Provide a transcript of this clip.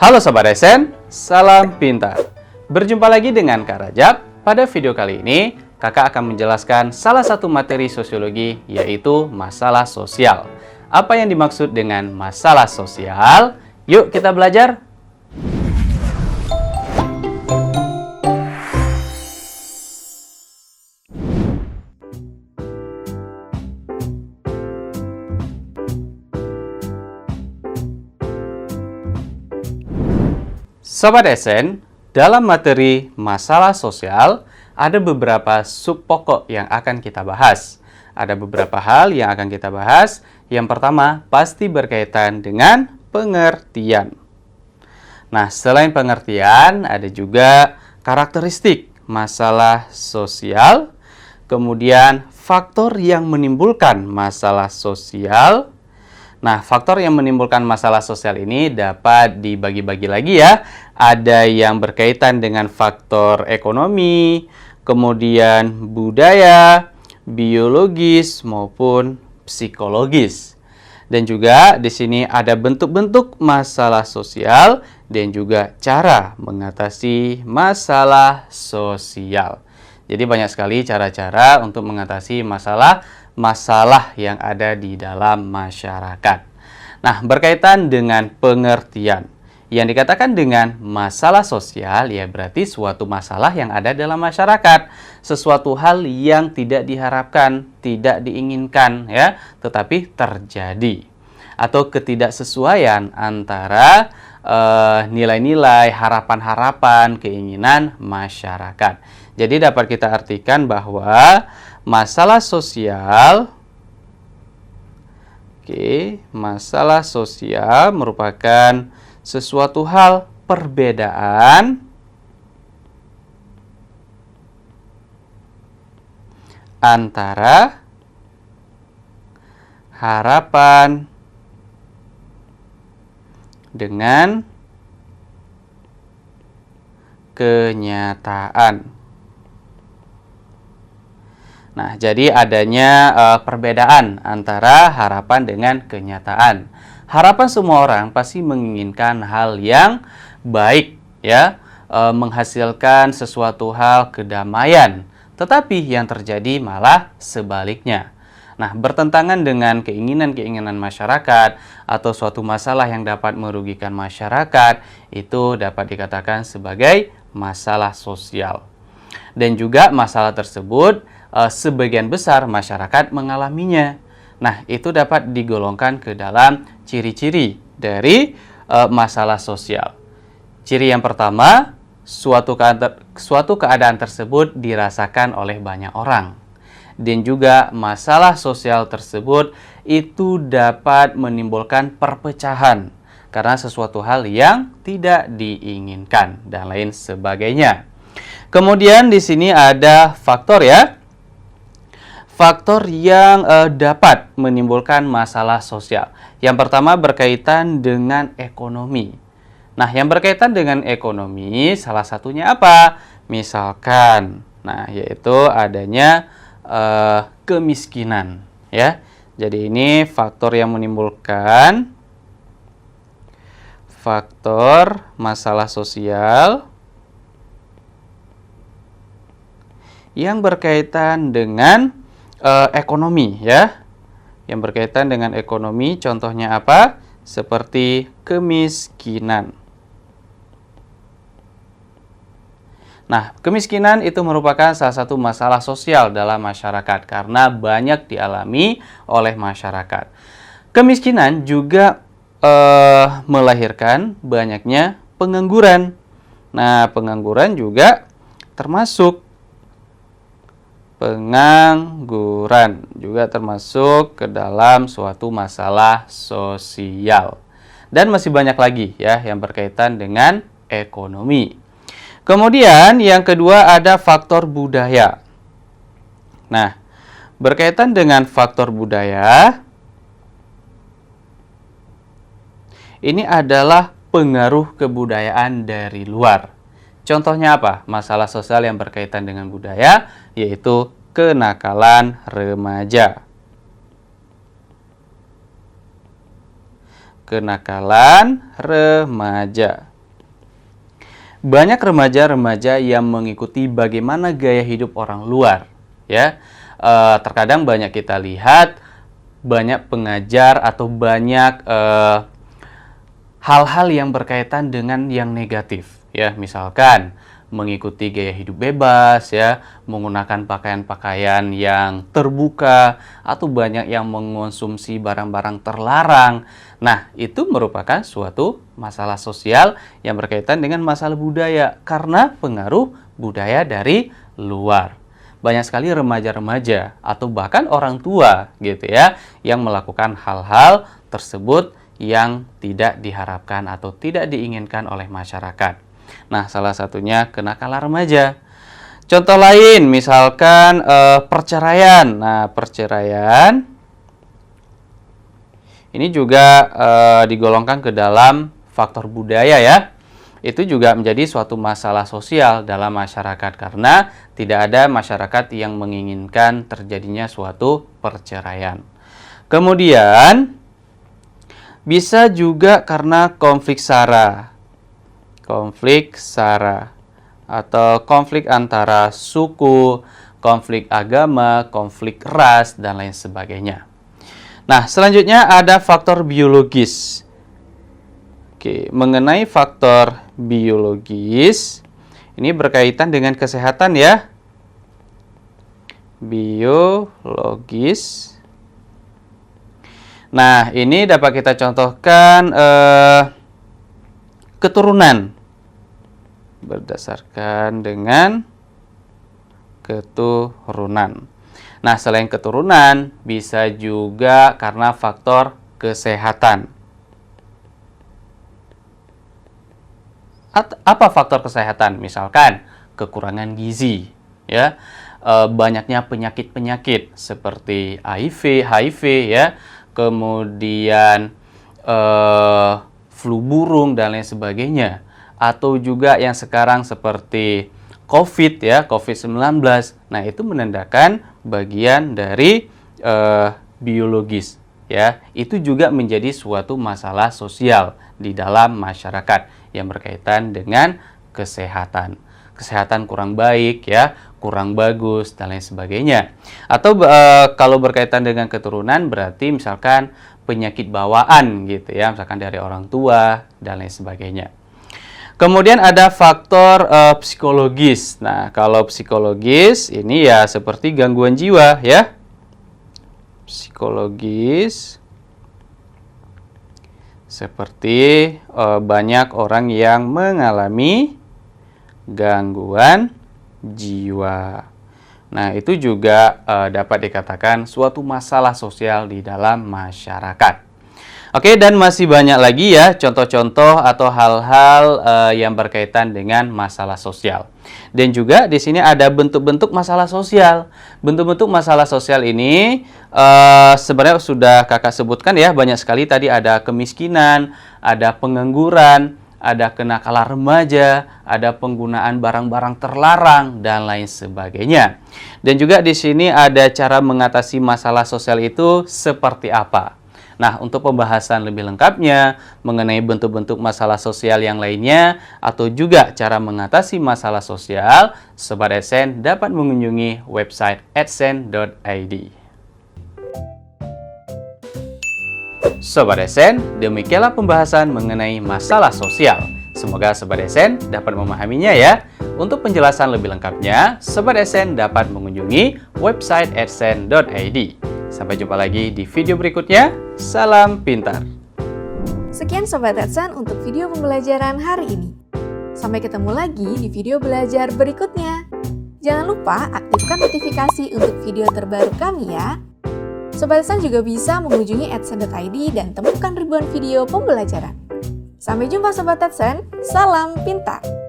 Halo Sobat Esen, salam pintar. Berjumpa lagi dengan Kak Rajab. Pada video kali ini, Kakak akan menjelaskan salah satu materi sosiologi, yaitu masalah sosial. Apa yang dimaksud dengan masalah sosial? Yuk kita belajar! Sobat Esen, dalam materi masalah sosial, ada beberapa sub pokok yang akan kita bahas. Ada beberapa hal yang akan kita bahas. Yang pertama, pasti berkaitan dengan pengertian. Nah, selain pengertian, ada juga karakteristik masalah sosial, kemudian faktor yang menimbulkan masalah sosial. Nah, faktor yang menimbulkan masalah sosial ini dapat dibagi-bagi lagi ya. Ada yang berkaitan dengan faktor ekonomi, kemudian budaya, biologis, maupun psikologis. Dan juga di sini ada bentuk-bentuk masalah sosial dan juga cara mengatasi masalah sosial. Jadi banyak sekali cara-cara untuk mengatasi masalah yang ada di dalam masyarakat. Nah, berkaitan dengan pengertian. Yang dikatakan dengan masalah sosial, ya berarti suatu masalah yang ada dalam masyarakat. Sesuatu hal yang tidak diharapkan, tidak diinginkan, ya, tetapi terjadi. Atau ketidaksesuaian antara nilai-nilai, harapan-harapan, keinginan masyarakat. Jadi dapat kita artikan bahwa masalah sosial, masalah sosial merupakan sesuatu hal perbedaan antara harapan dengan kenyataan. Nah, jadi adanya perbedaan antara harapan dengan kenyataan. Harapan semua orang pasti menginginkan hal yang baik, ya, menghasilkan sesuatu hal kedamaian. Tetapi yang terjadi malah sebaliknya. Nah, bertentangan dengan keinginan-keinginan masyarakat atau suatu masalah yang dapat merugikan masyarakat, itu dapat dikatakan sebagai masalah sosial. Dan juga masalah tersebut sebagian besar masyarakat mengalaminya. Nah, itu dapat digolongkan ke dalam ciri-ciri dari masalah sosial. Ciri yang pertama, suatu keadaan tersebut dirasakan oleh banyak orang. Dan juga masalah sosial tersebut itu dapat menimbulkan perpecahan karena sesuatu hal yang tidak diinginkan dan lain sebagainya. Kemudian di sini ada faktor, ya. Faktor yang dapat menimbulkan masalah sosial. Yang pertama berkaitan dengan ekonomi. Nah, yang berkaitan dengan ekonomi salah satunya apa? Misalkan, nah, yaitu adanya kemiskinan, ya. Jadi ini faktor yang menimbulkan faktor masalah sosial yang berkaitan dengan ekonomi, ya. Yang berkaitan dengan ekonomi, contohnya apa? Seperti kemiskinan. Nah, kemiskinan itu merupakan salah satu masalah sosial dalam masyarakat karena banyak dialami oleh masyarakat. Kemiskinan juga melahirkan banyaknya pengangguran. Nah, pengangguran juga termasuk ke dalam suatu masalah sosial. Dan masih banyak lagi, ya, yang berkaitan dengan ekonomi. Kemudian yang kedua ada faktor budaya. Nah, berkaitan dengan faktor budaya, ini adalah pengaruh kebudayaan dari luar. Contohnya apa? Masalah sosial yang berkaitan dengan budaya, yaitu kenakalan remaja. Kenakalan remaja. banyak remaja-remaja yang mengikuti bagaimana gaya hidup orang luar, ya. Terkadang banyak kita lihat banyak pengajar atau banyak hal-hal yang berkaitan dengan yang negatif, ya. Misalkan mengikuti gaya hidup bebas, ya, menggunakan pakaian-pakaian yang terbuka, atau banyak yang mengonsumsi barang-barang terlarang. Nah, itu merupakan suatu masalah sosial yang berkaitan dengan masalah budaya karena pengaruh budaya dari luar. Banyak sekali remaja-remaja atau bahkan orang tua gitu ya yang melakukan hal-hal tersebut yang tidak diharapkan atau tidak diinginkan oleh masyarakat. Nah, salah satunya kenakalan remaja. Contoh lain, misalkan perceraian. Nah, perceraian ini juga digolongkan ke dalam faktor budaya ya. Itu juga menjadi suatu masalah sosial dalam masyarakat karena tidak ada masyarakat yang menginginkan terjadinya suatu perceraian. Kemudian bisa juga karena konflik SARA. Konflik SARA atau konflik antara suku, konflik agama, konflik ras, dan lain sebagainya. Nah, selanjutnya ada faktor biologis. Oke, mengenai faktor biologis, ini berkaitan dengan kesehatan ya. Biologis. Nah, ini dapat kita contohkan keturunan. Berdasarkan dengan keturunan. Nah, selain keturunan, bisa juga karena faktor kesehatan. Apa faktor kesehatan? Misalkan kekurangan gizi, ya, banyaknya penyakit-penyakit seperti HIV, ya, kemudian flu burung dan lain sebagainya. Atau juga yang sekarang seperti COVID ya, COVID-19. Nah, itu menandakan bagian dari biologis ya. Itu juga menjadi suatu masalah sosial di dalam masyarakat yang berkaitan dengan kesehatan. Kesehatan kurang baik ya, kurang bagus dan lain sebagainya. Atau kalau berkaitan dengan keturunan berarti misalkan penyakit bawaan gitu ya, misalkan dari orang tua dan lain sebagainya. Kemudian ada faktor psikologis. Nah, kalau psikologis ini ya seperti gangguan jiwa ya. Psikologis seperti banyak orang yang mengalami gangguan jiwa. Nah, itu juga dapat dikatakan suatu masalah sosial di dalam masyarakat. Oke, dan masih banyak lagi ya contoh-contoh atau hal-hal yang berkaitan dengan masalah sosial. Dan juga di sini ada bentuk-bentuk masalah sosial. Bentuk-bentuk masalah sosial ini sebenarnya sudah kakak sebutkan ya, banyak sekali tadi ada kemiskinan, ada pengangguran, ada kenakalan remaja, ada penggunaan barang-barang terlarang, dan lain sebagainya. Dan juga di sini ada cara mengatasi masalah sosial itu seperti apa. Nah, untuk pembahasan lebih lengkapnya mengenai bentuk-bentuk masalah sosial yang lainnya atau juga cara mengatasi masalah sosial, Sobat Adsense dapat mengunjungi website adsense.id. Sobat Adsense, demikianlah pembahasan mengenai masalah sosial. Semoga Sobat Adsense dapat memahaminya ya. Untuk penjelasan lebih lengkapnya, Sobat Adsense dapat mengunjungi website adsense.id. Sampai jumpa lagi di video berikutnya. Salam pintar. Sekian Sobat Adsense untuk video pembelajaran hari ini. Sampai ketemu lagi di video belajar berikutnya. Jangan lupa aktifkan notifikasi untuk video terbaru kami ya. Sobat Adsense juga bisa mengunjungi adsense.id dan temukan ribuan video pembelajaran. Sampai jumpa Sobat Adsense, salam pintar!